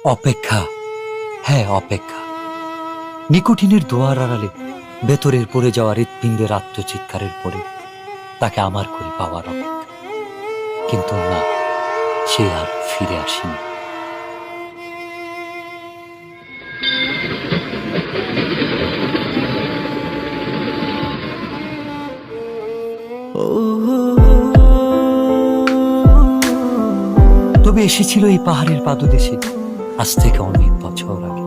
অপেক্ষা, হ্যাঁ অপেক্ষা। নিকোটিনের দোয়ার আড়ালে ভেতরের পড়ে যাওয়া হৃৎপিণ্ডের আত্মচিৎকারের পরে তাকে আমার করে পাওয়ার অপেক্ষা। কিন্তু না, সে আর ফিরে আসেনি। তবে এসেছিল এই পাহাড়ের পাদদেশে আজ থেকে অনেক বছর আগে,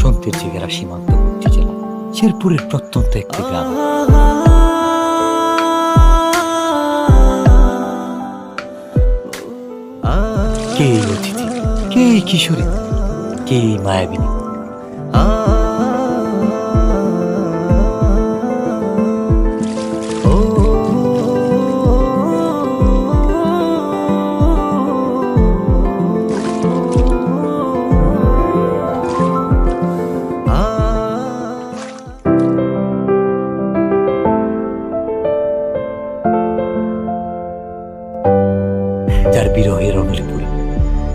সন্তের জেগেরা সীমান্তবর্তী জেলা শেরপুরের প্রত্যন্ত একটি গ্রাম। কে এই অতিথি, কে এই কিশোরী, কে এই মায়াবিনী? যার বিরহের অনলে পড়ে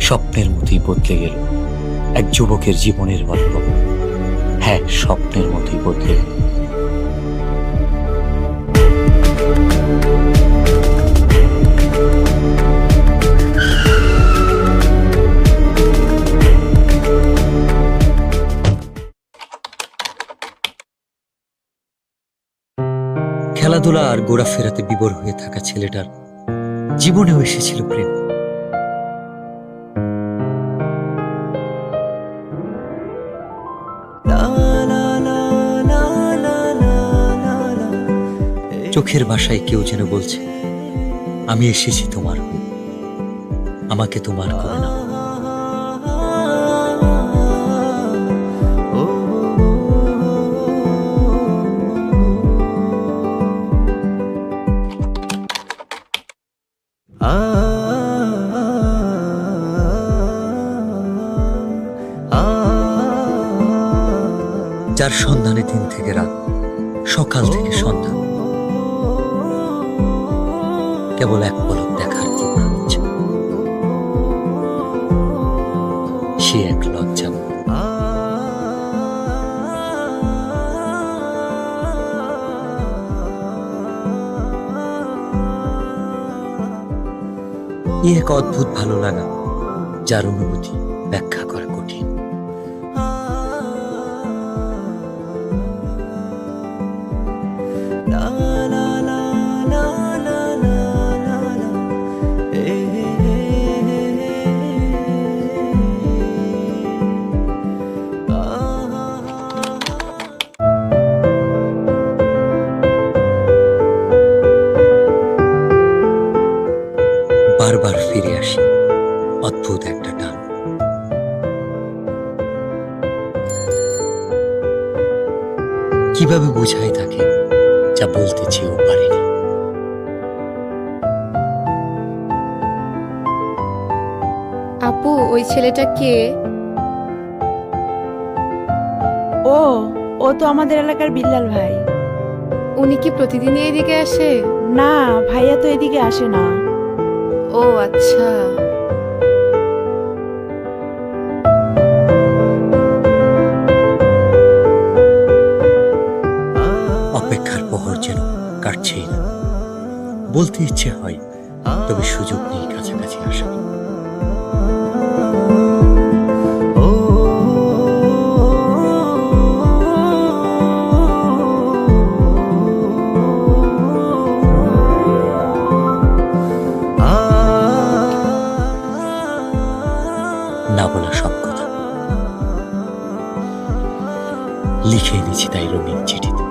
স্বপ্নের মতোই বদলে গেল এক যুবকের জীবনের গল্প। হ্যাঁ, স্বপ্নের মতোই বদলে গেল। খেলাধুলা আর ঘোরাফেরাতে বিভোর হয়ে থাকা ছেলেটার জীবনেও এসেছিল প্রেম। চোখের ভাষায় কেউ যেন বলছে, আমি এসেছি তোমার হয়ে, আমাকে তোমার করে নাও। যার সন্ধানে দিন থেকে রাত, সকাল থেকে সন্ধ্যা, কেবল এক পলক দেখার তীব্র ইচ্ছা। সে এক লজ্জা। এ এক অদ্ভুত ভালো লাগা, যার অনুভূতি ব্যাখ্যা করা কঠিন। বারবার ফিরে আসি অদ্ভুত একটা টান। কিভাবে বোঝাই তাকে যা বলতে চেয়েও পারিনি। আপু, ওই ছেলেটা কে? ও ও তো আমাদের এলাকার বিল্লাল ভাই। উনি কি প্রতিদিনই এদিকে আসে? না, ভাইয়া তো এদিকে আসে না। ও আচ্ছা। অপেক্ষার প্রহর যেন কাটছেই না। বলতে ইচ্ছে হয়, তবে সুযোগ নেই কাছাকাছি আসার। না বলা সব কথা লিখে এনেছি তাই রঙিন চিঠিতে।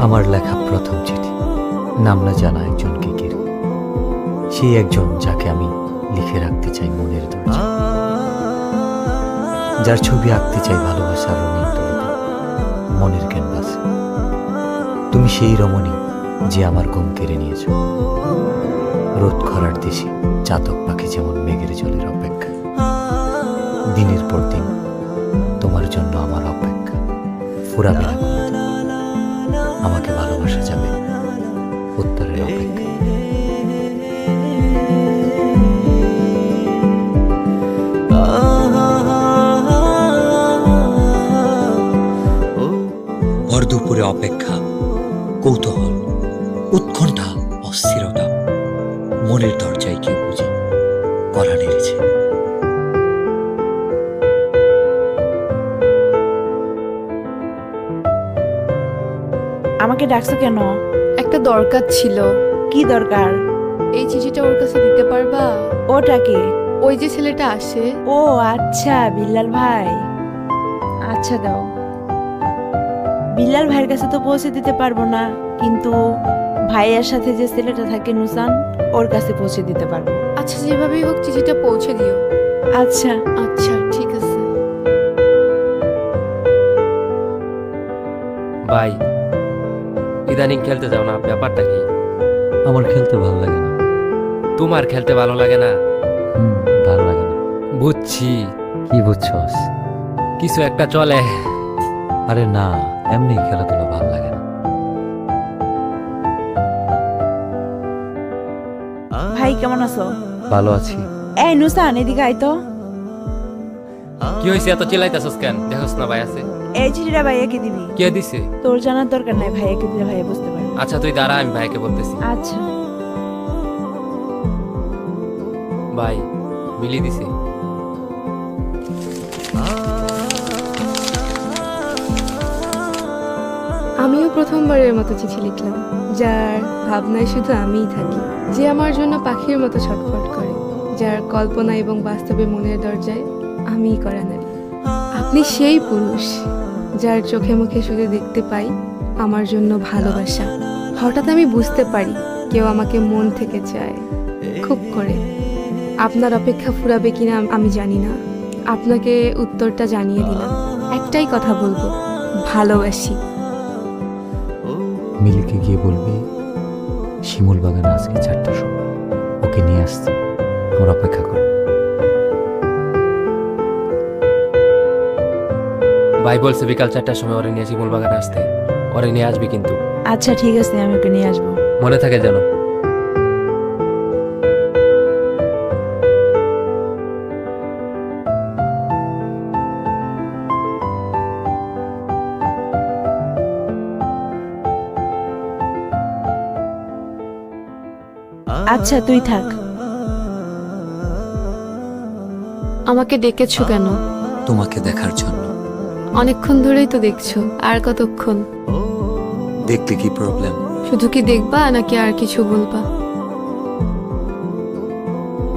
আমার লেখা প্রথম চিঠি, নাম না জানা একজনকে ঘিরে। সেই একজন যাকে আমি লিখে রাখতে চাই মনের দরজা, যার ছবি আঁকতে চাই ভালোবাসার রঙিন তুলিতে মনের ক্যানভাসে। তুমি সেই রমণী যে আমার ঘুম কেড়ে নিয়েছ, রোদ খরার দেশে চাতক পাখি যেমন মেঘের জলের অপেক্ষা। দিনের পর দিন তোমার জন্য আমার অপেক্ষা ফুরাবে না কোনোদিন। আমাকে ভালোবাসা যাবে উত্তরের অপেক্ষা। ভর দুপুরে অপেক্ষা, কৌতূহল, উৎকণ্ঠা, অস্থিরতা মনের দরজায় কেউ বুঝি কড়া নেড়েছে। আমাকে ডাকছো কেন? একটা দরকার ছিল। কি দরকার? এই চিঠিটা ওর কাছে দিতে পারবা? ওটাকে? ওই যে ছেলেটা আসে। ও আচ্ছা, বিল্লাল ভাই। আচ্ছা দাও। বিল্লাল ভাইয়ের কাছে তো পৌঁছে দিতে পারবো না, কিন্তু ভাইয়ের সাথে যে ছেলেটা থাকে নুসান, ওর কাছে পৌঁছে দিতে পারবো। আচ্ছা, যেভাবেই হোক চিঠিটা পৌঁছে দিও। আচ্ছা। আচ্ছা ঠিক আছে। ভাই, ইদানিং খেলতে যাও না, ব্যাপারটা কি? আমার খেলতে ভালো লাগে না। তোমার খেলতে ভালো লাগে না? ভালো লাগে না। বুঝছি, কি বুঝছস? কিছু একটা চলে। আরে না, এমনি খেলাধুলা ভালো লাগে না। ভাই কেমন আছো? ভালো আছি। এই নুসান, এদিকে আয় তো। কি হয়েছে, এত চিল্লাইতেছস কেন? দেখোস না ভাই আছে। এই চিঠিটা ভাইয়াকে দিবি। কে দিছে? তোর জানার দরকার নাই, ভাইয়াকে দিলে ভাইয়া বুঝতে পারবে। আচ্ছা তুই দাঁড়া, আমি ভাইকে বলতেছি। আচ্ছা। ভাই, মিলি দিছে। আমিও প্রথমবারের মতো চিঠি লিখলাম, যার ভাবনায় শুধু আমিই থাকি, যে আমার জন্য পাখির মতো ছটফট করে, যার কল্পনা এবং বাস্তবে মনের দরজায় আমিই করা নারী। আপনি সেই পুরুষ যার চোখে মুখে শুধু দেখতে পাই আমার জন্য ভালোবাসা। হঠাৎ আমি বুঝতে পারি কেউ আমাকে মন থেকে চায়, খুব করে। আপনার অপেক্ষা ফুরাবে কিনা আমি জানি না, আপনাকে উত্তরটা জানিয়ে দিলাম। একটাই কথা বলবো, ভালোবাসি। মিলিকে গিয়ে বলবি শিমুল বাগানে আজকে 4টার সময় ওকে নিয়ে আসতে, আমার অপেক্ষা কর। ভাই বলছে বিকাল 4টার সময় ওরে নিয়ে শিমুল বাগানে আসতে। ওরে নিয়ে আসবি কিন্তু। আচ্ছা ঠিক আছে, আমি ওকে নিয়ে আসবো। মনে থাকে যেন। আচ্ছা তুই থাক। আমাকে ডেকেছো কেন? তোমাকে দেখার জন্য। অনেকক্ষণ ধরেই তো দেখছো, আর কতক্ষণ? দেখলে কি প্রবলেম? শুধু কি দেখবা নাকি আর কিছু বলবা?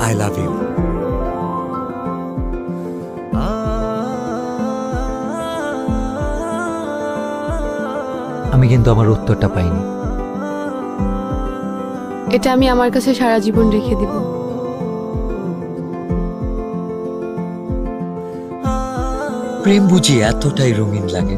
I love you. আমি কিন্তু আমার উত্তরটা পাইনি। এটা আমি আমার কাছে সারা জীবন রেখে দিব। প্রেম বুঝি এতটাই রঙিন লাগে